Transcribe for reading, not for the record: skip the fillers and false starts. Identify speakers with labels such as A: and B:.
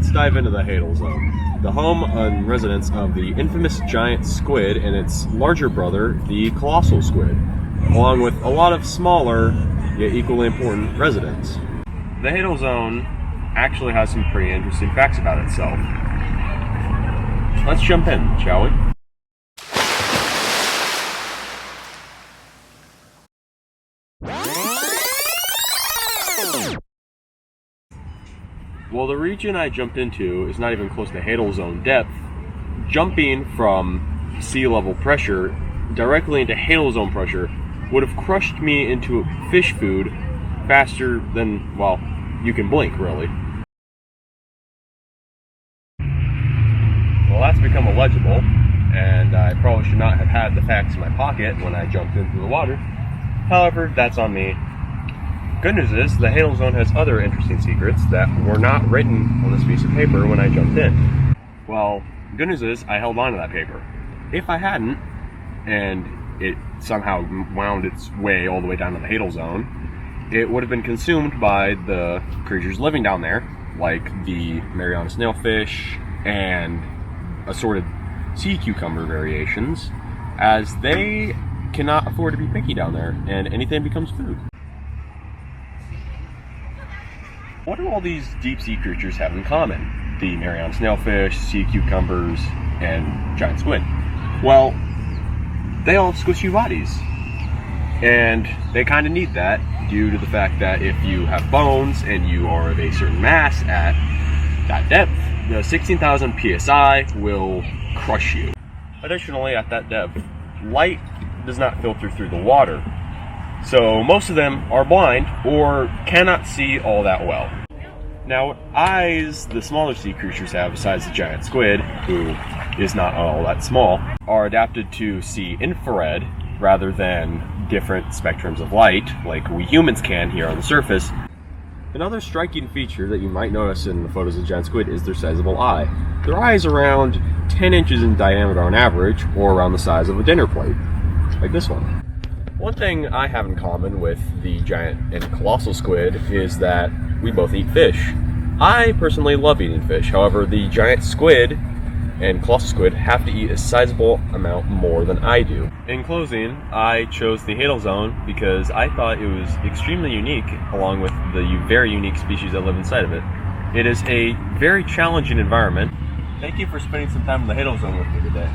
A: let's dive into the Hadal Zone, the home and residence of the infamous giant squid and its larger brother, the colossal squid, along with a lot of smaller, yet equally important residents. The Hadal Zone actually has some pretty interesting facts about itself. Let's jump in, shall we? Well, the region I jumped into is not even close to Hadal Zone depth. Jumping from sea level pressure directly into Hadal Zone pressure would have crushed me into fish food faster than, well, you can blink, really. Well, that's become illegible, and I probably should not have had the facts in my pocket when I jumped into the water. However, that's on me. Good news is, the Hadal Zone has other interesting secrets that were not written on this piece of paper when I jumped in. Well, good news is, I held on to that paper. If I hadn't, and it somehow wound its way all the way down to the Hadal Zone, it would have been consumed by the creatures living down there, like the Mariana snailfish and assorted sea cucumber variations, as they cannot afford to be picky down there, and anything becomes food. What do all these deep sea creatures have in common? The Mariana snailfish, sea cucumbers, and giant squid. Well, they all have squishy bodies. And they kind of need that due to the fact that if you have bones and you are of a certain mass at that depth, the 16,000 psi will crush you. Additionally, at that depth, light does not filter through the water. So most of them are blind or cannot see all that well. Now, what eyes the smaller sea creatures have, besides the giant squid, who is not all that small, are adapted to see infrared rather than different spectrums of light, like we humans can here on the surface. Another striking feature that you might notice in the photos of the giant squid is their sizable eye. Their eye is around 10 inches in diameter on average, or around the size of a dinner plate, like this one. One thing I have in common with the giant and colossal squid is that we both eat fish. I personally love eating fish, however, the giant squid and colossal squid have to eat a sizable amount more than I do. In closing, I chose the Hadal Zone because I thought it was extremely unique, along with the very unique species that live inside of it. It is a very challenging environment. Thank you for spending some time in the Hadal Zone with me today.